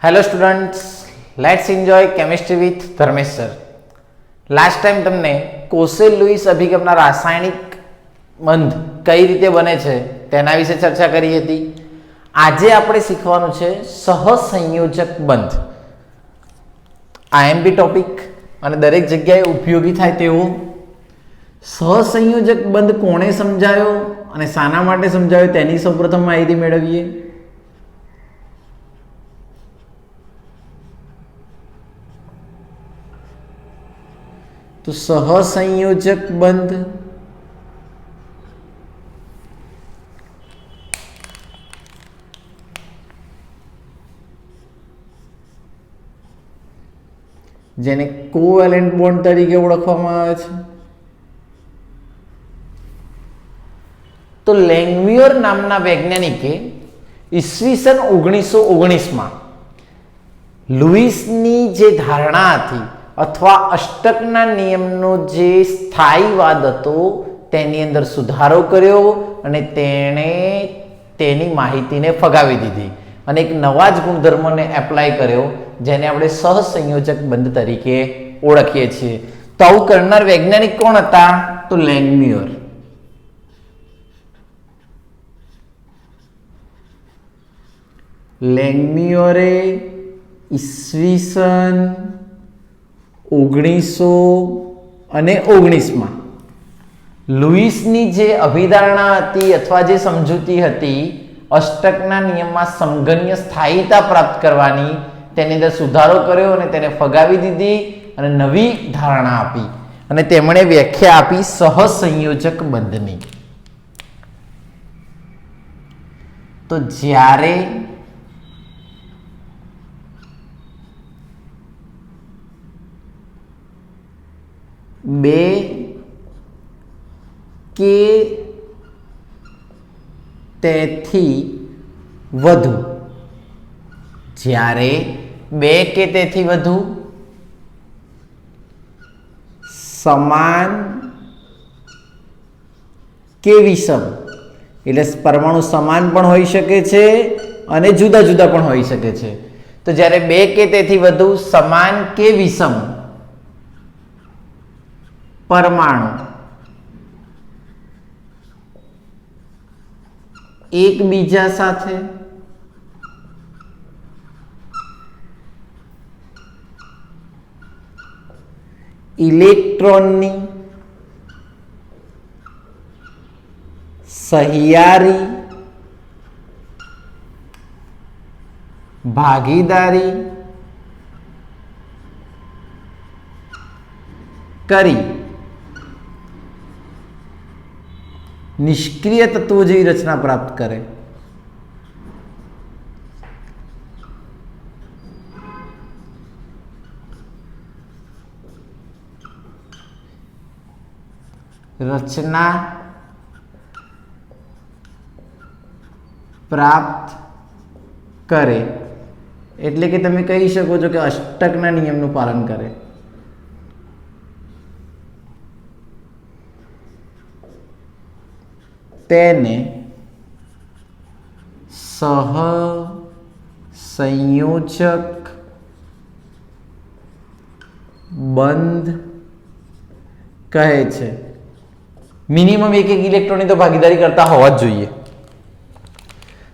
Hello students, let's enjoy chemistry with Dharmesh sir. Last time તમને Kossel Louis અભિગમના રાસાયણિક બંધ કઈ રીતે બને છે તેના વિશે ચર્ચા કરી હતી. આજે આપણે શીખવાનું છે સહસંયોજક બંધ. આઈએમપી ટોપિક અને દરેક જગ્યાએ ઉપયોગી થાય તેવો. સહસંયોજક બંધ કોણે સમજાયો અને શાના માટે સમજાયો તેની સૌપ્રથમ માહિતી મેળવીએ. તો સહસંયોજક બંધ જેને કોવેલેન્ટ બોન્ડ તરીકે ઓળખવામાં આવે છે. તો લેંગમ્યુર નામના વૈજ્ઞાનિકે ઈસવીસન 1919માં લુઈસની જે ધારણા હતી અથવા અષ્ટકના નિયમનો જે સ્થાયીવાદ હતો તેની અંદર સુધારો કર્યો અને તેણે તેની માહિતીને ફગાવી દીધી અને એક નવા જ ગુણધર્મને એપ્લાય કર્યો જેને આપણે સહસંયોજક બંધ તરીકે ઓળખીએ છીએ. તો આવું કરનાર વૈજ્ઞાનિક કોણ હતા? તો લેંગમ્યુર. લેંગમ્યુરે ઈસવીસન 1919 લુઈસની જે અભિધારણા હતી અથવા જે સમજૂતી હતી અષ્ટકના નિયમમાં સમઘનીય સ્થાયીતા પ્રાપ્ત કરવાની, તેની અંદર સુધારો કર્યો અને તેને ફગાવી દીધી અને નવી ધારણા આપી અને તેમણે વ્યાખ્યા આપી સહસંયોજક બંધની. તો જ્યારે બે કે તેથી વધુ સમાન કે વિષમ, એટલે પરમાણુ સમાન પણ હોઈ શકે છે અને જુદા જુદા પણ હોઈ શકે છે. તો જ્યારે બે કે તેથી વધુ સમાન કે વિષમ પરમાણુ એકબીજા સાથે ઇલેક્ટ્રોનની સહિયારી ભાગીદારી કરી નિષ્ક્રિય તત્વો જેવી રચના પ્રાપ્ત કરે. રચના પ્રાપ્ત કરે એટલે કે તમે કહી શકો છો કે અષ્ટકના નિયમનું પાલન કરે. તેને સહસંયોજક બંધ કહે છે. મિનિમમ એક ઇલેક્ટ્રોનની તો ભાગીદારી કરતા હોવા જ જોઈએ.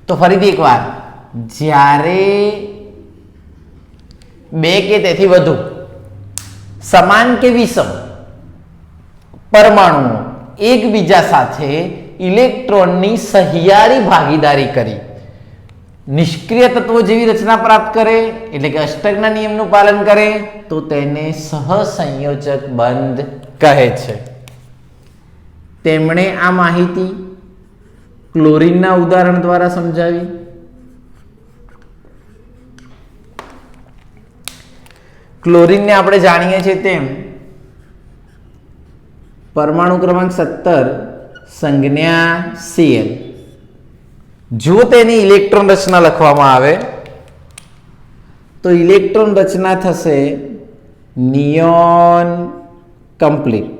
તો ફરીથી એકવાર, જ્યારે બે કે તેથી વધુ સમાન કે વિષમ પરમાણુઓ એકબીજા સાથે ઇલેક્ટ્રોનની સહિયારી ભાગીદારી કરી નિષ્ક્રિય તત્વો જેવી રચના પ્રાપ્ત કરે એટલે કે અષ્ટકના નિયમનું પાલન કરે તો તેને સહસંયોજક બંધ કહે છે. તેમણે આ માહિતી ક્લોરીનના ઉદાહરણ દ્વારા સમજાવી. ક્લોરીનને આપણે જાણીએ છીએ તેમ પરમાણુ ક્રમાંક 17 સંજ્ઞા Cl. જો તેની ઇલેક્ટ્રોન રચના લખવામાં આવે તો ઇલેક્ટ્રોન રચના થશે neon complete.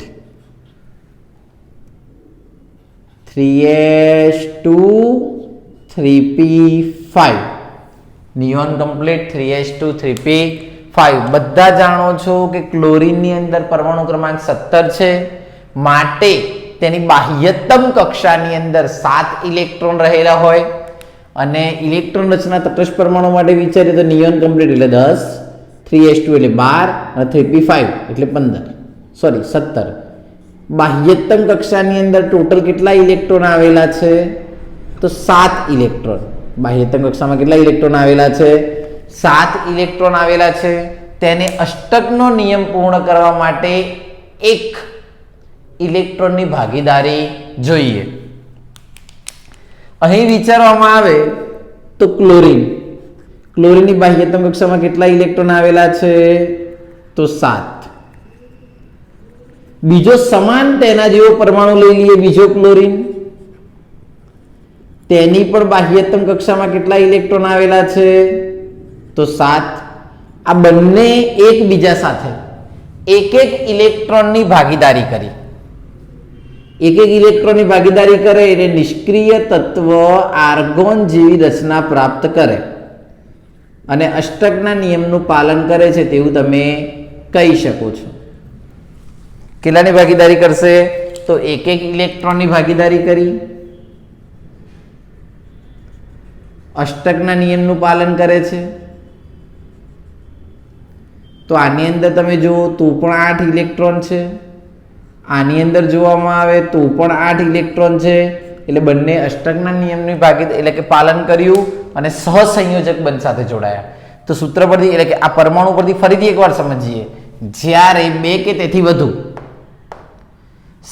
3s2 3p5 neon complete 3s2 3p5 બધા જાણો છો કે ક્લોરીનની અંદર પરમાણુ ક્રમાંક 17 છે, માટે તેની બાહ્યતમ કક્ષાની અંદર 7 ઇલેક્ટ્રોન રહેલા હોય અને ઇલેક્ટ્રોન રચના તટસ્થ પરમાણુ માટે વિચારીએ તો નિયોન કમ્પ્લીટ એટલે 10, 3s2 એટલે 12 અને 3p5 એટલે 17. બાહ્યતમ કક્ષાની અંદર ટોટલ કેટલા ઇલેક્ટ્રોન આવેલા છે તો 7 ઇલેક્ટ્રોન. બાહ્યતમ કક્ષામાં કેટલા ઇલેક્ટ્રોન આવેલા છે? 7 ઇલેક્ટ્રોન આવેલા છે. તેને અષ્ટકનો નિયમ પૂર્ણ કરવા માટે એક ઇલેક્ટ્રોનની ભાગીદારી જોઈએ. અહીં વિચારવામાં આવે તો ક્લોરીનની બાહ્યતમ કક્ષામાં કેટલા ઇલેક્ટ્રોન આવેલા છે તો 7. બીજો સમાન તેના જેવો પરમાણુ લઈ લઈએ, બીજો ક્લોરીન, તેની પણ બાહ્યતમ કક્ષામાં કેટલા ઇલેક્ટ્રોન આવેલા છે તો 7. આ બંને એકબીજા સાથે એક ઇલેક્ટ્રોનની ભાગીદારી કરી, એક ઇલેક્ટ્રોનની ભાગીદારી કરે એટલે નિષ્ક્રિય તત્વ આર્ગોન જેવી રચના પ્રાપ્ત કરે અને અષ્ટકના નિયમનું પાલન કરે છે તેવું તમે કહી શકો છો. કેટલાની ભાગીદારી કરશે તો એક ઇલેક્ટ્રોનની ભાગીદારી કરી, અષ્ટકના નિયમનું પાલન કરે છે. તો આની અંદર તમે જુઓ તો પણ 8 ઇલેક્ટ્રોન છે, આની અંદર જોવામાં આવે તો પણ 8 ઇલેક્ટ્રોન છે. એટલે બંને અષ્ટકના નિયમની ભાગીદારી એટલે કે પાલન કર્યું અને સહસંયોજક બંધ સાથે જોડાયા. તો સૂત્ર પરથી એટલે કે આ પરમાણુ પરથી ફરીથી એકવાર સમજીએ, જ્યારે બે કે તેથી વધુ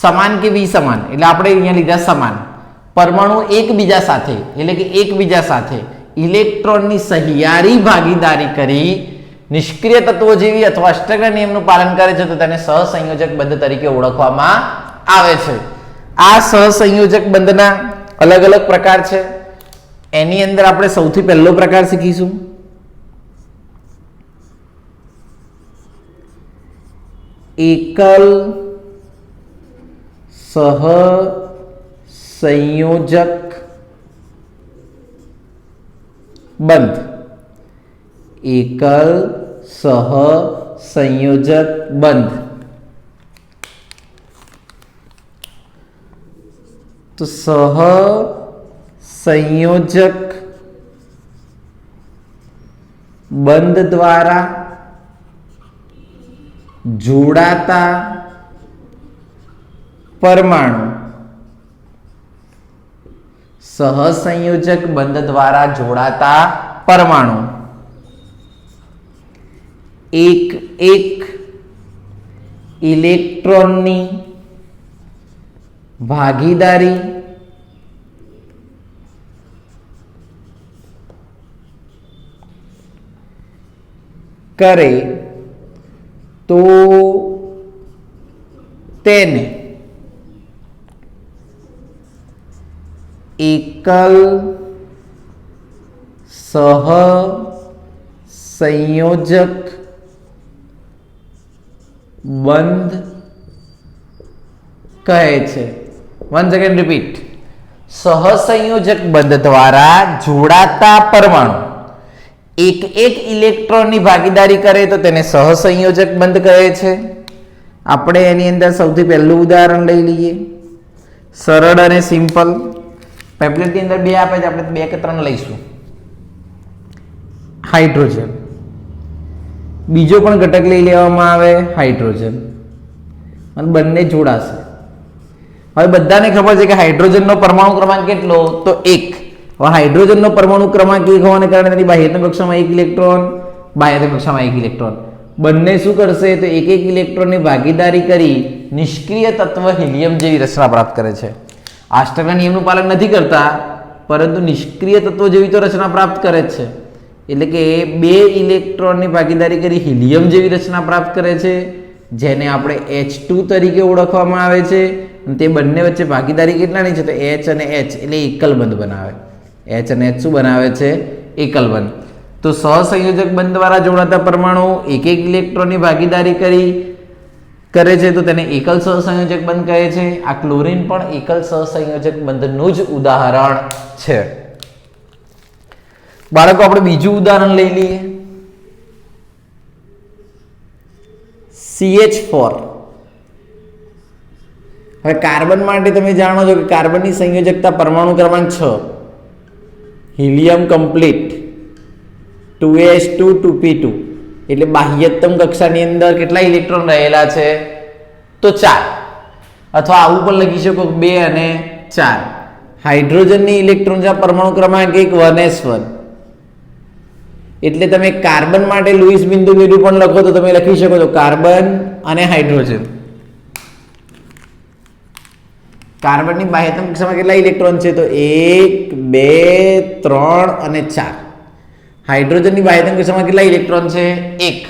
સમાન કે વિસમાન, એટલે આપણે અહીંયા લીધા સમાન પરમાણુ એકબીજા સાથે એટલે કે એકબીજા સાથે ઇલેક્ટ્રોનની સહિયારી ભાગીદારી કરી નિષ્ક્રિય તત્વો જેવી અથવા અષ્ટકના નિયમનું પાલન કરે છે તો તેને સહસંયોજક બંધ તરીકે ઓળખવામાં આવે છે. આ સહસંયોજક બંધના અલગ અલગ પ્રકાર છે. એની અંદર આપણે સૌથી પહેલો પ્રકાર શીખીશું એકલ સહસંયોજક બંધ. એકલ સહસંયોજક બંધ. તો સહસંયોજક બંધ દ્વારા જોડાતા પરમાણુ, સહસંયોજક બંધ દ્વારા જોડાતા પરમાણુ એક ઇલેક્ટ્રોનની ભાગીદારી કરે તો તેને એકલ સહસંયોજક બંધ કહે છે. One second repeat. સહસંયોજક બંધ દ્વારા જોડાતા પરમાણુ એક ઇલેક્ટ્રોનની ભાગીદારી કરે તો તેને સહસંયોજક બંધ કહે છે. આપણે એની અંદર સૌથી પહેલું ઉદાહરણ લઈ લઈએ, સરળ અને સિમ્પલ. પેમ્પલેટની અંદર બે આપે છે, આપણે 2 કે 3 લઈશું. હાઇડ્રોજન, બીજો પણ ઘટક લઈ લેવામાં આવે હાઇડ્રોજન, અને બંને જોડાશે. હવે બધાને ખબર છે કે હાઇડ્રોજનનો પરમાણુ ક્રમાંક કેટલો તો 1. હવે હાઇડ્રોજનનો પરમાણુ ક્રમાંક 1 હોવાને કારણે તેની બાહ્યતમ કક્ષામાં 1 ઇલેક્ટ્રોન, બાહ્યતમ કક્ષામાં 1 ઇલેક્ટ્રોન, બંને શું કરશે તો એક ઇલેક્ટ્રોનની ભાગીદારી કરી નિષ્ક્રિય તત્વ હિલિયમ જેવી રચના પ્રાપ્ત કરે છે. અષ્ટકના નિયમનું પાલન નથી કરતા, પરંતુ નિષ્ક્રિય તત્વો જેવી તો રચના પ્રાપ્ત કરે છે. એટલે કે 2 ઇલેક્ટ્રોનની ભાગીદારી કરી હિલિયમ જેવી રચના પ્રાપ્ત કરે છે, જેને આપણે H2 તરીકે ઓળખવામાં આવે છે. તે બંને વચ્ચે ભાગીદારી કેટલાની છે તો H અને H એટલે એકલ બંધ બનાવે. H અને H શું બનાવે છે? એકલ બંધ. તો સહસંયોજક બંધ દ્વારા જોડાતા પરમાણુ એક ઇલેક્ટ્રોનની ભાગીદારી કરે છે તો તેને એકલ સહસંયોજક બંધ કહે છે. આ ક્લોરીન પણ એકલ સહસંયોજક બંધનું જ ઉદાહરણ છે. બાળકો આપણે બીજું ઉદાહરણ લઈ લઈએ. CH4. હવે કાર્બન માટે તમે જાણો છો કે કાર્બનની સંયોજકતા પરમાણુ ક્રમાંક 6, હિલિયમ કમ્પ્લીટ 2s2 2p2, એટલે બાહ્યતમ કક્ષાની અંદર કેટલા ઇલેક્ટ્રોન રહેલા છે? તો 4. અથવા આવું પણ લખી શકો 2 અને 4. હાઇડ્રોજનની ઇલેક્ટ્રોન પરમાણુ ક્રમાંક 1 1s1. એટલે તમે કાર્બન માટે લુઈસ બિંદુ વેલ્યુ પણ લખો તો તમે લખી શકો છો કાર્બન અને હાઇડ્રોજન. કાર્બનની બાહ્યતમ કક્ષામાં કેટલા ઇલેક્ટ્રોન છે? તો 1 2 3 અને 4. હાઇડ્રોજનની બાહ્યતમ કક્ષામાં કેટલા ઇલેક્ટ્રોન છે? 1.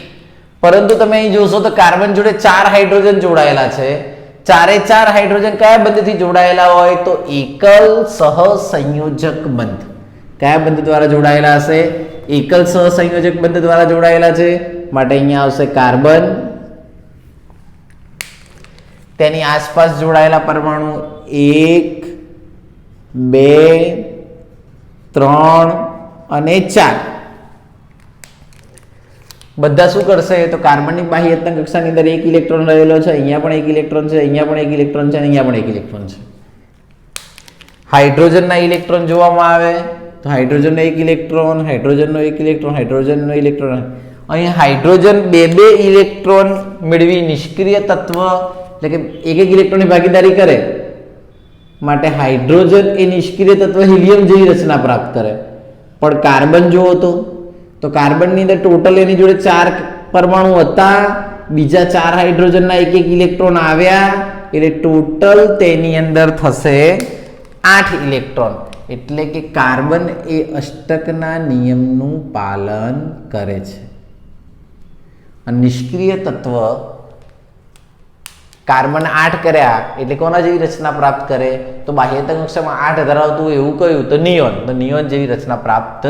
પરંતુ તમે અહીં જોશો તો કાર્બન જોડે 4 હાઇડ્રોજન જોડાયેલા છે. 4 હાઇડ્રોજન કયા બંધથી જોડાયેલા હોય? તો એકલ સહસંયોજક બંધ. કયા બંધ દ્વારા જોડાયેલા હશે? એકલ સહસંયોજક બંધ દ્વારા જોડાયેલા છે. માટે અહીંયા આવશે કાર્બન, તેની આસપાસ જોડાયેલા પરમાણુ 1 2 3 અને 4. બધા શું કરશે? તો કાર્બનની બાહ્યતમ કક્ષાની અંદર 1 ઇલેક્ટ્રોન રહેલો છે, અહીંયા પણ 1 ઇલેક્ટ્રોન છે, અહીંયા પણ 1 ઇલેક્ટ્રોન છે, અહીંયા પણ 1 ઇલેક્ટ્રોન છે. હાઇડ્રોજનના ઇલેક્ટ્રોન જોવામાં આવે તો હાઇડ્રોજનનો 1 ઇલેક્ટ્રોન, હાઇડ્રોજનનો 1 ઇલેક્ટ્રોન, હાઇડ્રોજનનો ઇલેક્ટ્રોન. અહીં હાઇડ્રોજન 2 ઇલેક્ટ્રોન મેળવી નિષ્ક્રિય તત્વ એટલે કે 1 ઇલેક્ટ્રોનની ભાગીદારી કરે. માટે હાઇડ્રોજન એ નિષ્ક્રિય તત્વ હિલિયમ જેવી રચના પ્રાપ્ત કરે. પણ કાર્બન જુઓ તો કાર્બનની અંદર ટોટલ એની જોડે 4 પરમાણુ હતા, બીજા 4 હાઇડ્રોજનના 1 ઇલેક્ટ્રોન આવ્યા, એટલે ટોટલ તેની અંદર થશે 8 ઇલેક્ટ્રોન. એટલે કે કાર્બન એ અષ્ટકના નિયમનું પાલન કરે છે. અને નિષ્ક્રિય તત્વ કાર્બન 8 કર્યા એટલે કોના જેવી રચના પ્રાપ્ત કરે? તો બાહ્યતમ કક્ષામાં 8 ધરાવતું એવું કયું? તો નિયોન. તો નિયોન જેવી રચના પ્રાપ્ત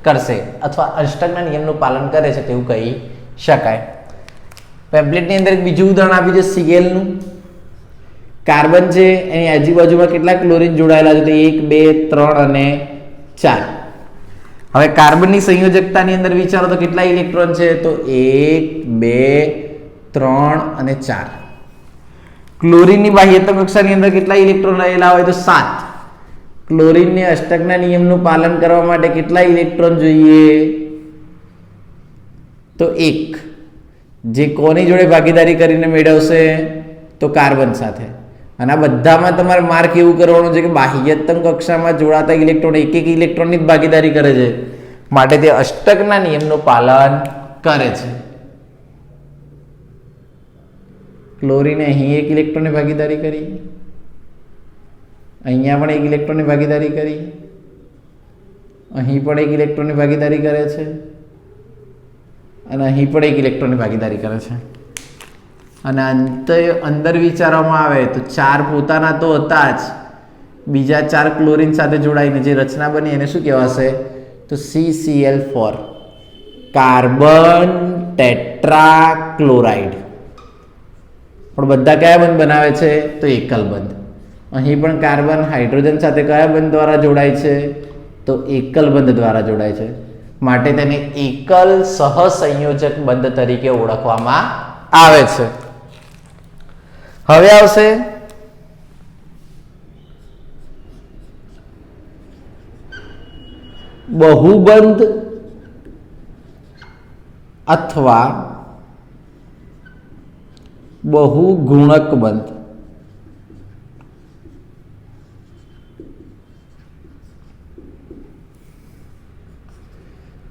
કરશે અથવા અષ્ટકના નિયમનું પાલન કરે છે તેવું કહી શકાય. પેમ્પલેટની અંદર એક બીજું ઉદાહરણ આપ્યું છે Cl નું. કાર્બન છે એની આજુબાજુમાં કેટલા ક્લોરીન જોડાયેલા છે? તો 1 2 3 અને 4. હવે કાર્બનની સંયોજકતાની અંદર વિચારો તો કેટલા ઇલેક્ટ્રોન છે? તો 1 2 3 અને 4. ક્લોરીનની બાહ્યતમ કક્ષાની અંદર કેટલા ઇલેક્ટ્રોન રહેલા હોય? તો 7. ક્લોરીનને અષ્ટકના નિયમનું પાલન કરવા માટે કેટલા ઇલેક્ટ્રોન જોઈએ? તો 1. જે કોની જોડે ભાગીદારી કરીને મેળવશે? તો કાર્બન સાથે. અને આ બધામાં તમારે માર્ક એવું કરવાનું છે કે બાહ્યતમ કક્ષામાં જોડાતા ઇલેક્ટ્રોન 1 ઇલેક્ટ્રોનની જ ભાગીદારી કરે છે, માટે તે અષ્ટકના નિયમનું પાલન કરે છે. ક્લોરીને અહીં 1 ઇલેક્ટ્રોનની ભાગીદારી કરી, અહીંયા પણ 1 ઇલેક્ટ્રોનની ભાગીદારી કરી, અહીં પણ 1 ઇલેક્ટ્રોનની ભાગીદારી કરે છે, અને અહીં પણ 1 ઇલેક્ટ્રોનની ભાગીદારી કરે છે. અને અંદર વિચારવામાં આવે તો 4 પોતાના તો હતા જ, બીજા 4 ક્લોરીન સાથે જોડાઈને જે રચના બની એને શું કહેવાશે? તો CCl4, કાર્બન ટેટ્રાક્લોરાઇડ. પણ બધા કયા બંધ બનાવે છે? તો એકલ બંધ. અહીં પણ કાર્બન હાઇડ્રોજન સાથે કયા બંધ દ્વારા જોડાય છે? તો એકલ બંધ દ્વારા જોડાય છે. માટે તેને એકલ સહસંયોજક બંધ તરીકે ઓળખવામાં આવે છે. હવે આવશે બહુબંધ અથવા બહુગુણક બંધ.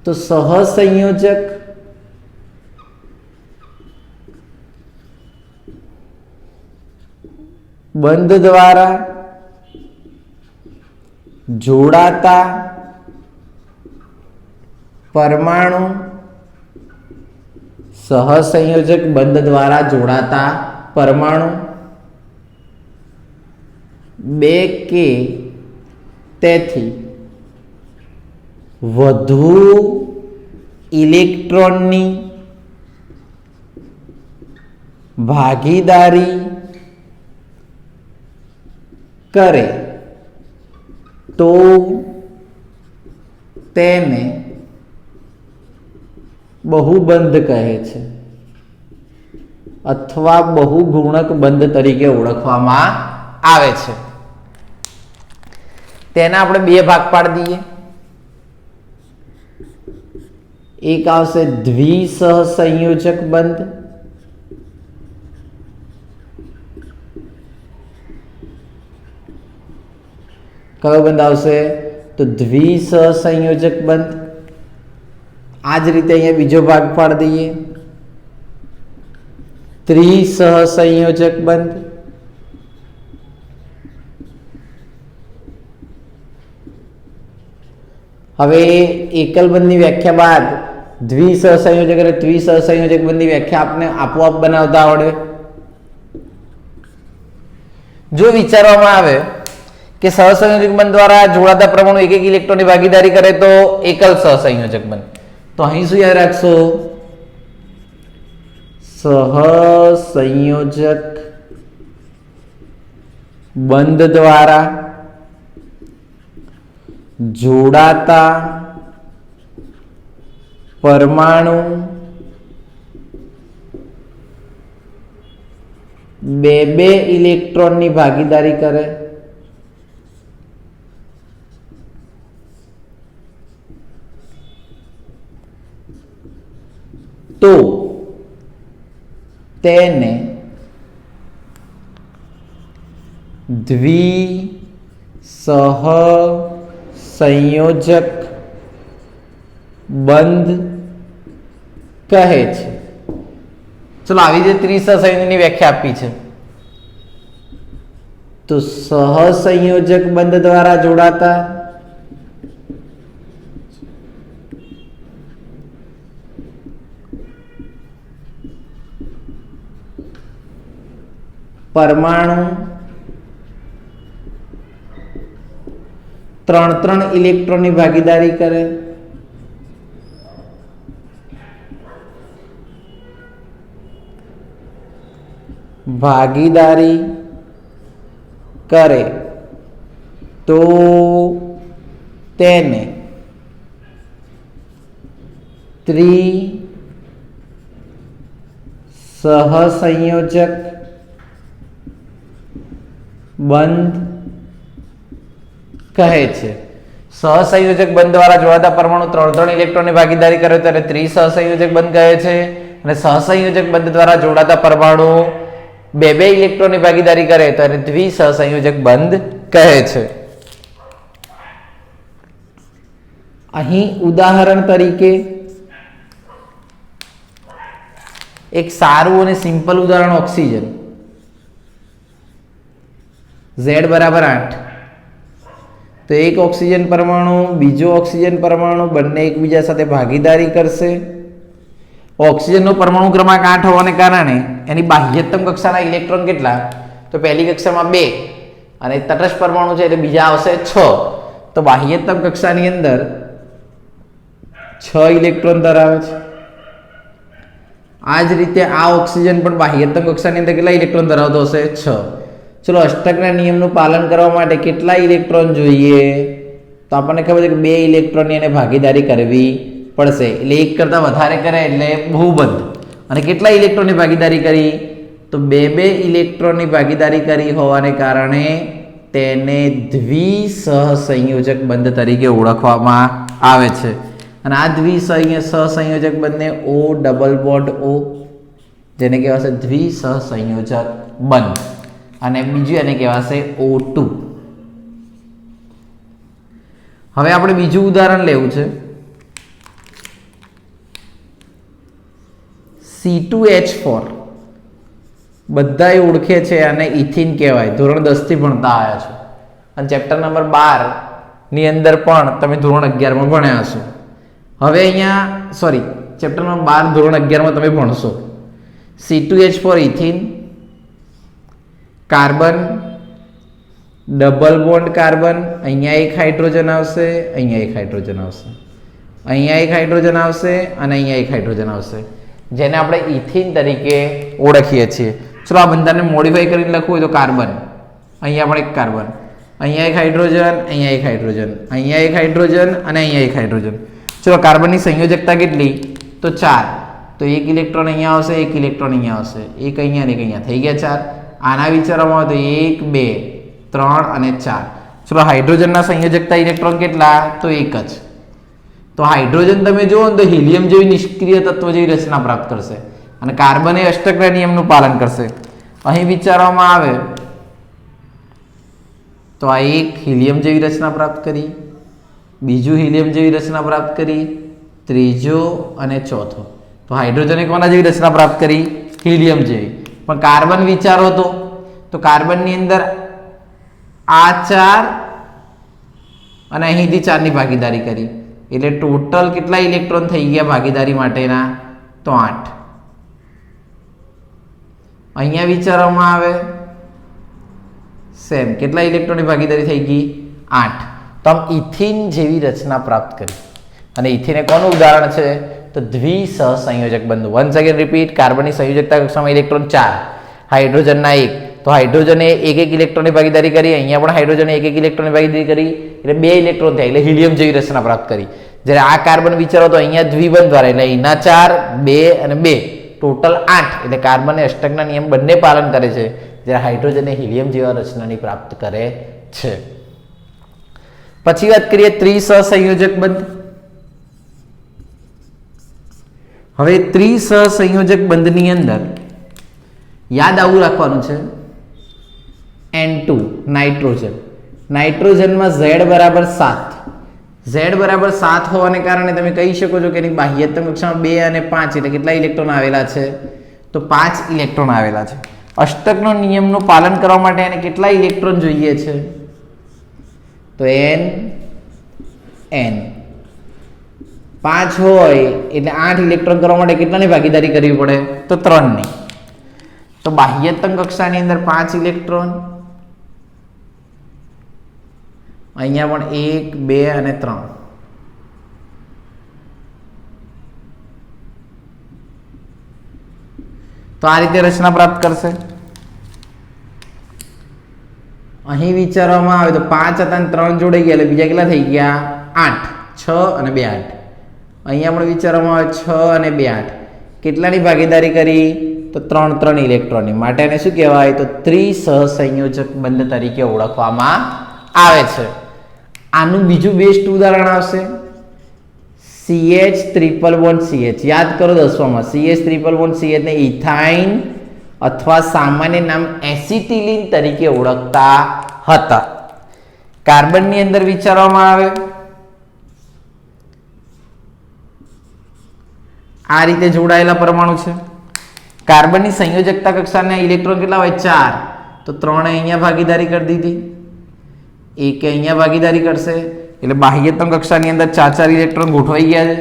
તો સહસંયોજક બંધ દ્વારા જોડાતા પરમાણુ સહસંયોજક બંધ દ્વારા જોડાતા પરમાણુ 2 કે તેથી વધુ ઇલેક્ટ્રોનની ભાગીદારી કરે તો તેને બહુબંધ કહે છે અથવા બહુગુણક બંધ તરીકે ઓળખવામાં આવે છે. તેના આપણે બે ભાગ પાડી દઈએ. એક આવશે દ્વિસહસંયોજક બંધ, કયો બંધ આવશે? તો દ્વિસહસંયોજક બંધ. આ જ રીતે અહીંયા બીજો ભાગ પાડી દઈએ, ત્રિસહસંયોજક બંધ. હવે એકલ બંધની વ્યાખ્યા બાદ દ્વિસહસંયોજક અને ત્રિસહસંયોજક બંધની વ્યાખ્યા આપને આપોઆપ બનાવતા આવડે. જો વિચારવામાં આવે કે સહસંયોજક બંધ દ્વારા જોડાતા પરમાણુ એક એક ઇલેક્ટ્રોનની ભાગીદારી કરે તો એકલ સહસંયોજક બંધ. તો અહીં શું યાદ રાખશો? સહસંયોજક બંધ દ્વારા જોડાતા પરમાણુ બે બે ઇલેક્ટ્રોનની ભાગીદારી કરે તો તેને દ્વિસહસંયોજક બંધ કહે છે. ચલો આવી રીતે ત્રિસહસંયોજકની વ્યાખ્યા આપી છે. તો સહસંયોજક બંધ દ્વારા જોડાતા પરમાણુ ત્રણ ઇલેક્ટ્રોનની ભાગીદારી કરે તો તેને ત્રિસહસંયોજક બંધ કહે છે. સહસંયોજક બંધ દ્વારા જોડાતા પરમાણુ ત્રણ ઇલેક્ટ્રોનની ભાગીદારી કરે ત્યારે ત્રિસહસંયોજક બંધ કહે છે, અને સહસંયોજક બંધ દ્વારા જોડાતા પરમાણુ બે બે ઇલેક્ટ્રોનની ભાગીદારી કરે ત્યારે દ્વિસહસંયોજક બંધ કહે છે. અહીં ઉદાહરણ તરીકે એક સારું અને સિમ્પલ ઉદાહરણ ઓક્સિજન. Z બરાબર 8. તો એક ઓક્સિજન પરમાણુ બીજો ઓક્સિજન પરમાણુ બંને એકબીજા સાથે ભાગીદારી કરશે. ઓક્સિજનનો પરમાણુ ક્રમાંક 8 હોવાને કારણે એની બાહ્યતમ કક્ષાના ઇલેક્ટ્રોન કેટલા? તો પહેલી કક્ષામાં 2 અને તટસ્થ પરમાણુ છે એટલે બીજા આવશે 6. તો બાહ્યતમ કક્ષાની અંદર 6 ઇલેક્ટ્રોન ધરાવે છે. આ જ રીતે આ ઓક્સિજન પણ બાહ્યતમ કક્ષાની અંદર કેટલા ઇલેક્ટ્રોન ધરાવતો હશે? 6. ચલો અષ્ટકના નિયમનું પાલન કરવા માટે કેટલા ઇલેક્ટ્રોન જોઈએ? તો આપણને ખબર છે કે 2 ઇલેક્ટ્રોનની એને ભાગીદારી કરવી પડશે. એટલે એક કરતાં વધારે કરે એટલે બહુબંધ. અને કેટલા ઇલેક્ટ્રોનની ભાગીદારી કરી? તો 2 ઇલેક્ટ્રોનની ભાગીદારી કરી હોવાને કારણે તેને દ્વિસહસંયોજક બંધ તરીકે ઓળખવામાં આવે છે. અને આ દ્વિસહસંયોજક બંધને O ડબલ બોન્ડ O જેને કહેવાશે દ્વિસહસંયોજક બંધ, અને બીજું એને કહેવાશે O2. હવે આપણે બીજું ઉદાહરણ લેવું છે. C2H4 બધા ઓળખે છે અને ઇથિન કહેવાય. ધોરણ 10 થી ભણતા આવ્યા છો અને ચેપ્ટર નંબર 12 ની અંદર પણ તમે ધોરણ 11 માં ભણ્યા હશો. હવે અહીંયા ચેપ્ટર નંબર 12 ધોરણ 11 માં તમે ભણશો. C2H4 ethene, carbon, double bond carbon, અહીંયા એક હાઇડ્રોજન આવશે, અહીંયા એક હાઇડ્રોજન આવશે, અહીંયા એક હાઇડ્રોજન આવશે અને અહીંયા એક હાઇડ્રોજન આવશે, જેને આપણે ઇથિન તરીકે ઓળખીએ છીએ. ચલો આ બંધાને મોડિફાઈ કરીને લખવું હોય તો કાર્બન, અહીંયા પણ એક કાર્બન, અહીંયા એક હાઇડ્રોજન, અહીંયા એક હાઇડ્રોજન, અહીંયા એક હાઇડ્રોજન અને અહીંયા એક હાઇડ્રોજન. ચલો કાર્બનની સંયોજકતા કેટલી? તો 4. તો એક ઇલેક્ટ્રોન અહીંયા આવશે, એક ઇલેક્ટ્રોન અહીંયા આવશે, એક અહીંયા અને એક અહીંયા, થઈ ગયા 4. આના વિચારવામાં આવે તો 1 2 3 અને 4. ચલો હાઇડ્રોજનના સંયોજકતા ઇલેક્ટ્રોન કેટલા? તો 1 જ. તો હાઇડ્રોજન તમે જુઓ ને તો હિલિયમ જેવી નિષ્ક્રિય તત્વ જેવી રચના પ્રાપ્ત કરશે અને કાર્બન એ અષ્ટકના નિયમનું પાલન કરશે. અહીં વિચારવામાં આવે તો આ એક હિલિયમ જેવી રચના પ્રાપ્ત કરી, બીજું હિલિયમ જેવી રચના પ્રાપ્ત કરી, ત્રીજો અને ચોથો. તો હાઇડ્રોજને કોના જેવી રચના પ્રાપ્ત કરી? હિલિયમ જેવી. પણ કાર્બન વિચારો તો કાર્બનની અંદર આ 4 અને અહીંથી 4 ની ભાગીદારી કરી, એટલે ટોટલ કેટલા ઇલેક્ટ્રોન થઈ ગયા ભાગીદારી માટેના? તો 8. અહીંયા વિચારવામાં આવે સેમ કેટલા ઇલેક્ટ્રોનની ભાગીદારી થઈ ગઈ? 8. તો આમ ઇથિન જેવી રચના પ્રાપ્ત કરી. અને ઇથિન એ કોનું ઉદાહરણ છે? તો દ્વિસહસંયોજક બંધુ. વન્સ અગેન રિપીટ, કાર્બનની સંયોજકતા કક્ષામાં ઇલેક્ટ્રોન 4, હાઇડ્રોજનના 1. તો હાઇડ્રોજને એક ઇલેક્ટ્રોનની ભાગીદારી કરી, અહીંયા પણ હાઇડ્રોજને એક ઇલેક્ટ્રોનની ભાગીદારી કરી, એટલે 2 ઇલેક્ટ્રોન થયા, એટલે હિલિયમ જેવી રચના પ્રાપ્ત કરી. જ્યારે આ કાર્બન વિચારો તો અહીંયા દ્વિબંધ દ્વારા, એટલે અહીંના 4 2 અને 2 ટોટલ 8, એટલે કાર્બન અષ્ટકના નિયમ બંને પાલન કરે છે, જ્યારે હાઇડ્રોજન હિલિયમ જેવા રચનાની પ્રાપ્ત કરે છે. પછી વાત કરીએ ત્રિસહસંયોજક બંધ. હવે ત્રિસહસંયોજક બંધની અંદર યાદ આવું રાખવાનું છે, N2 નાઇટ્રોજન. નાઇટ્રોજનમાં Z બરાબર 7. Z બરાબર 7 હોવાને કારણે તમે કહી શકો છો કે એની બાહ્યતમ કક્ષામાં 2 અને 5, એટલે કેટલા ઇલેક્ટ્રોન આવેલા છે? તો 5 ઇલેક્ટ્રોન આવેલા છે. અષ્ટકનો નિયમનું પાલન કરવા માટે એને કેટલા ઇલેક્ટ્રોન જોઈએ છે? તો n 5 હોય એટલે 8 ઇલેક્ટ્રોન કરવા માટે કેટલાની ભાગીદારી કરવી પડે? તો 3 ની. તો બાહ્યતમ કક્ષાની અંદર 5 ઇલેક્ટ્રોન, અહીંયા પણ 1 2 અને 3. તો આ રીતે રચના પ્રાપ્ત કરશે. અહીં વિચારવામાં આવે તો 5 હતા અને 3 જોડાઈ ગયા, એટલે બીજા કેટલા થઈ ગયા? 8. 6 અને 2 8. અહીંયા પણ વિચારવામાં આવે 6 અને 2 8. કેટલાની ભાગીદારી કરી? તો 3 ઇલેક્ટ્રોનની. માટે એને શું કહેવાય? તો ત્રિસહસંયોજક બંધ તરીકે ઓળખવામાં આવે છે. આનું બીજું બેસ્ટ ઉદાહરણ આવશે CH ટ્રિપલ બોન્ડ CH. યાદ કરો 10માં CH ટ્રિપલ બોન્ડ CH ને ઇથાઇન અથવા સામાન્ય નામ એસિટિલિન તરીકે ઓળખતા હતા. કાર્બનની અંદર વિચારવામાં આવે આ રીતે જોડાયેલા પરમાણુ છે. કાર્બનની સંયોજકતા કક્ષાના ઇલેક્ટ્રોન કેટલા હોય? 4. તો 3 અહીંયા ભાગીદારી કરી દીધી, એક અહીંયા ભાગીદારી કરશે, એટલે બાહ્યતમ કક્ષાની અંદર 4 ઇલેક્ટ્રોન ગોઠવાઈ ગયા છે.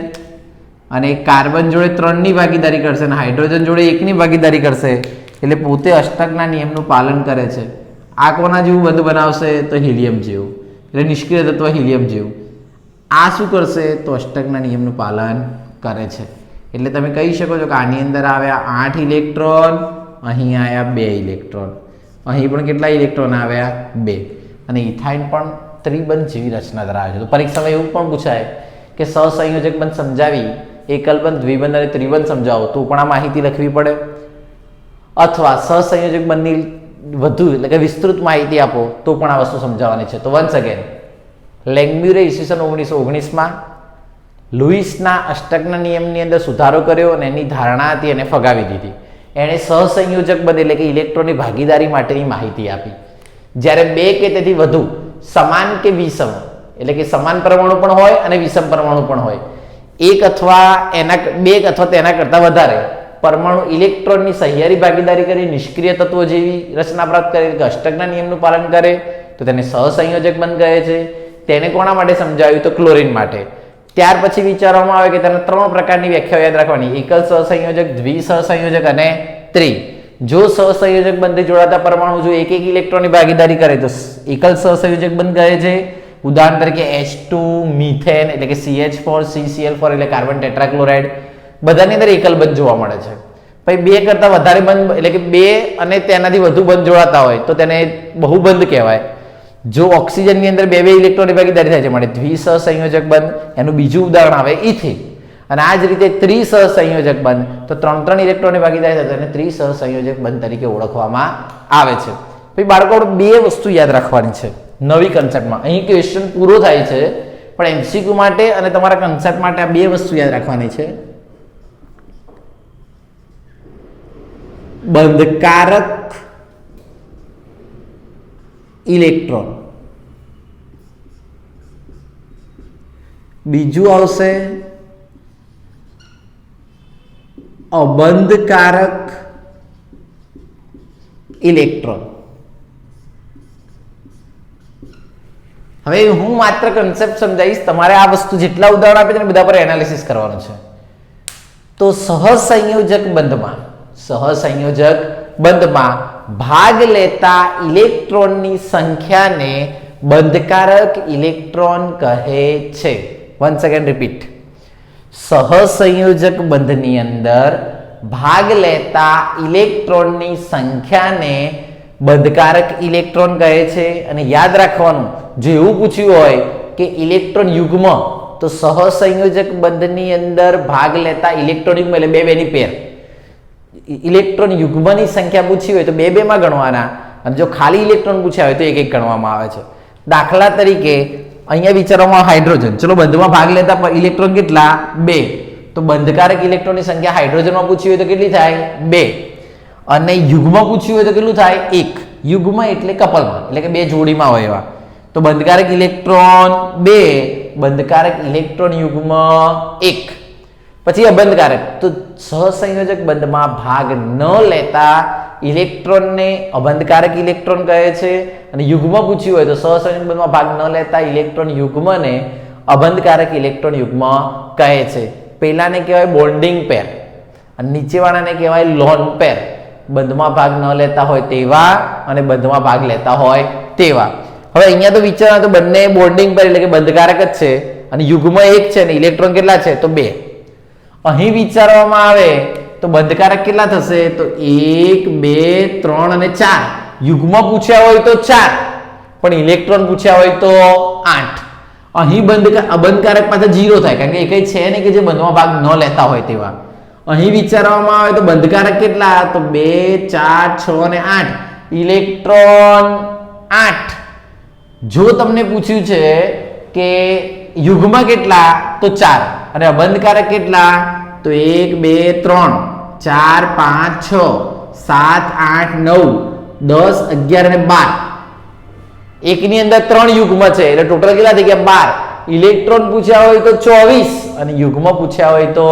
અને કાર્બન જોડે 3 ની ભાગીદારી કરશે અને હાઇડ્રોજન જોડે 1 ની ભાગીદારી કરશે, એટલે પોતે અષ્ટકના નિયમનું પાલન કરે છે. આ કોના જેવું બંધ બનાવશે? તો હિલિયમ જેવું, એટલે નિષ્ક્રિય તત્વ હિલિયમ જેવું. આ શું કરશે? તો અષ્ટકના નિયમનું પાલન કરે છે. એટલે તમે કહી શકો છો કે આની અંદર આવ્યા 8 ઇલેક્ટ્રોન, અહીં આવ્યા 2 ઇલેક્ટ્રોન, અહીં પણ કેટલા ઇલેક્ટ્રોન આવ્યા? 2. અને ઇથાઇન પણ ત્રિબંધ જેવી રચના ધરાવે છે. તો પરીક્ષામાં એવું પણ પૂછાય કે સહસંયોજક બંધ સમજાવી એકલ બંધ, દ્વિબંધ અને ત્રિબંધ સમજાવો તો પણ આ માહિતી લખવી પડે, અથવા સહસંયોજક બંધની વધુ એટલે કે વિસ્તૃત માહિતી આપો તો પણ આ વસ્તુ સમજાવવાની છે. તો વન્સ અગેન, લેંગમ્યુરે ઈસવીસન 1919માં લુઈસના અષ્ટકના નિયમની અંદર સુધારો કર્યો અને એની ધારણા હતી એને ફગાવી દીધી. એણે સહસંયોજક બંધ એટલે કે ઇલેક્ટ્રોનની ભાગીદારી માટેની માહિતી આપી. જ્યારે 2 કે તેથી વધુ સમાન કે વિષમ એટલે કે સમાન પરમાણુ પણ હોય અને વિષમ પરમાણુ પણ હોય, 1 અથવા 2 અથવા તેના કરતાં વધારે પરમાણુ ઇલેક્ટ્રોનની સહિયારી ભાગીદારી કરી નિષ્ક્રિય તત્વો જેવી રચના પ્રાપ્ત કરે, કે અષ્ટકના નિયમનું પાલન કરે તો તેને સહસંયોજક બંધ કહે છે. તેને કોના માટે સમજાવ્યું? તો ક્લોરીન માટે. ત્યાર પછી વિચારવામાં આવે કે તેના 3 પ્રકારની વ્યાખ્યા યાદ રાખવાની: એકલ સહસંયોજક, દ્વિસહસંયોજક અને ત્રિ. જો સહસંયોજક બંધે જોડાતા પરમાણુ જો 1 ઇલેક્ટ્રોનની ભાગીદારી કરે તો એકલ સહસંયોજક બંધ કહે છે. ઉદાહરણ તરીકે H2 મિથેન એટલે કે CH4 CCl4 એટલે કાર્બન ટેટ્રાક્લોરાઇડ, બધાની અંદર એકલ બંધ જોવા મળે છે. પછી 2 કરતાં વધારે બંધ એટલે કે 2 અને તેનાથી વધુ બંધ જોડાતા હોય તો તેને બહુબંધ કહેવાય. જો ઓક્સિજનની અંદર બે ઇલેક્ટ્રોનની ભાગીદારી થાય છે માટે દ્વિસહસંયોજક બંધ. એનું બીજું ઉદાહરણ આવે ઇથિન. અને આ જ રીતે ત્રિસહસંયોજક બંધ, તો 3 ઇલેક્ટ્રોનની ભાગીદારી થાય તેને ત્રિસહસંયોજક બંધ તરીકે ઓળખવામાં આવે છે. પછી બાળકો બે વસ્તુ યાદ રાખવાની છે નવી કન્સેપ્ટમાં. અહીં ક્વેશ્ચન પૂરો થાય છે, પણ એમસીક્યુ માટે અને તમારા કન્સેપ્ટ માટે આ બે વસ્તુ યાદ રાખવાની છે. બંધકારક ઇલેક્ટ્રોન, બીજું આવશે અબંધકારક ઇલેક્ટ્રોન. હવે હું માત્ર કન્સેપ્ટ સમજાવીશ, તમારે આ વસ્તુ જેટલા ઉદાહરણ આપે છે ને બધા પર એનાલિસિસ કરવાનું છે. તો સહસંયોજક બંધમાં ભાગ લેતા ઇલેક્ટ્રોનની સંખ્યાને બંધકારક ઇલેક્ટ્રોન કહે છે. Once again repeat. સહસંયોજક બંધની અંદર ભાગ લેતા ઇલેક્ટ્રોનની સંખ્યાને બંધકારક ઇલેક્ટ્રોન કહે છે. અને યાદ રાખવાનું, જો એવું પૂછ્યું હોય કે ઇલેક્ટ્રોન યુગ્મ, તો સહસંયોજક બંધની અંદર ભાગ લેતા ઇલેક્ટ્રોન યુગ્મ એટલે બેની પેર. ઇલેક્ટ્રોન યુગ્મની સંખ્યા પૂછી હોય તો બે માં ગણવાના, અને જો ખાલી ઇલેક્ટ્રોન પૂછ્યા હોય તો એક ગણવામાં આવે છે. દાખલા તરીકે અહીંયા વિચારવામાં હાઇડ્રોજન, ચલો બંધમાં ભાગ લેતા ઇલેક્ટ્રોન કેટલા? 2. તો બંધકારક ઇલેક્ટ્રોનની સંખ્યા હાઇડ્રોજનમાં પૂછી હોય તો કેટલી થાય? 2. અને યુગ્મ પૂછ્યું હોય તો કેટલું થાય? 1. યુગ્મ એટલે કપલમાં, એટલે કે બે જોડીમાં હોય એવા. તો બંધકારક ઇલેક્ટ્રોન 2, બંધકારક ઇલેક્ટ્રોન યુગ્મ 1. પછી અબંધકારક, તો સહસંયોજક બંધમાં ભાગ ન લેતા ઇલેક્ટ્રોનને અબંધકારક ઇલેક્ટ્રોન કહે છે. અને યુગ્મ પૂછ્યું હોય તો સહસંયોજક બંધમાં ભાગ ન લેતા ઇલેક્ટ્રોન યુગ્મને અબંધકારક ઇલેક્ટ્રોન યુગ્મ કહે છે. પહેલાને કહેવાય બોન્ડિંગ પેર અને નીચેવાળાને કહેવાય લોન પેર. બંધમાં ભાગ ન લેતા હોય તેવા અને બંધમાં ભાગ લેતા હોય તેવા. હવે અહીંયા તો વિચારવા તો બંને બોન્ડિંગ પેર એટલે કે બંધકારક જ છે, અને યુગ્મ 1 છે અને ઇલેક્ટ્રોન કેટલા છે? તો 2. અહીં વિચારવામાં આવે તો બંધકારક કેટલા થશે? તો 1, 2, 3 અને 4. યુગ્મ પૂછ્યા હોય તો 4, પણ ઇલેક્ટ્રોન પૂછ્યા હોય તો 8. અહીં અબંધકારક પાછા 0 થાય, કારણ કે એ કઈ છે નહીં કે જે બંધમાં ભાગ ન લેતા હોય તેવા. અહીં વિચારવામાં આવે તો બંધકારક કેટલા? તો 2, 4, 6 અને 8. ઇલેક્ટ્રોન 8. જો તમને પૂછ્યું છે કે યુગ્મ કેટલા? તો 4. અને અબંધકારક કેટલા? તો 1, 2, 3, 4, 5, 6, 7, 8, 9, 10, 11 અને 12. એકની અંદર 3 યુગ્મ છે એટલે ટોટલ કેટલા થઈ ગયા? 12. ઇલેક્ટ્રોન પૂછ્યા હોય તો 24 અને યુગ્મ પૂછ્યા હોય તો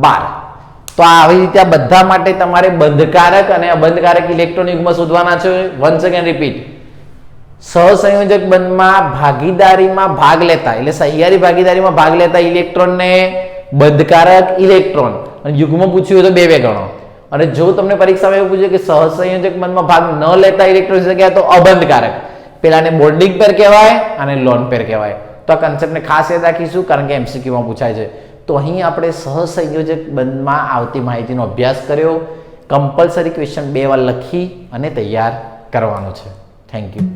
12. તો આવી રીતે આ બધા માટે તમારે બંધકારક અને અબંધકારક ઇલેક્ટ્રોન યુગ્મ શોધવાના છે. Once again repeat. સહસંયોજક બંધમાં ભાગીદારીમાં ભાગ લેતા એટલે સહિયારી ભાગીદારીમાં ભાગ લેતા ઇલેક્ટ્રોનને બંધકારક ઇલેક્ટ્રોન, અને યુગ્મ પૂછ્યું હોય તો 2 ગણો. અને જો તમને પરીક્ષામાં એવું પૂછ્યું કે સહસંયોજક બંધમાં ભાગ ન લેતા ઇલેક્ટ્રોન સંખ્યા, તો અબંધકારક. પેલાને બોન્ડિંગ પેર કહેવાય અને લોન પેર કહેવાય. તો આ કન્સેપ્ટને ખાસ યાદ રાખીશું, કારણ કે એમસીક્યુમાં પૂછાય છે. તો અહીં આપણે સહસંયોજક બંધમાં આવતી માહિતીનો અભ્યાસ કર્યો. કમ્પલસરી ક્વેશ્ચન 2 વાર લખી અને તૈયાર કરવાનો છે. Thank you.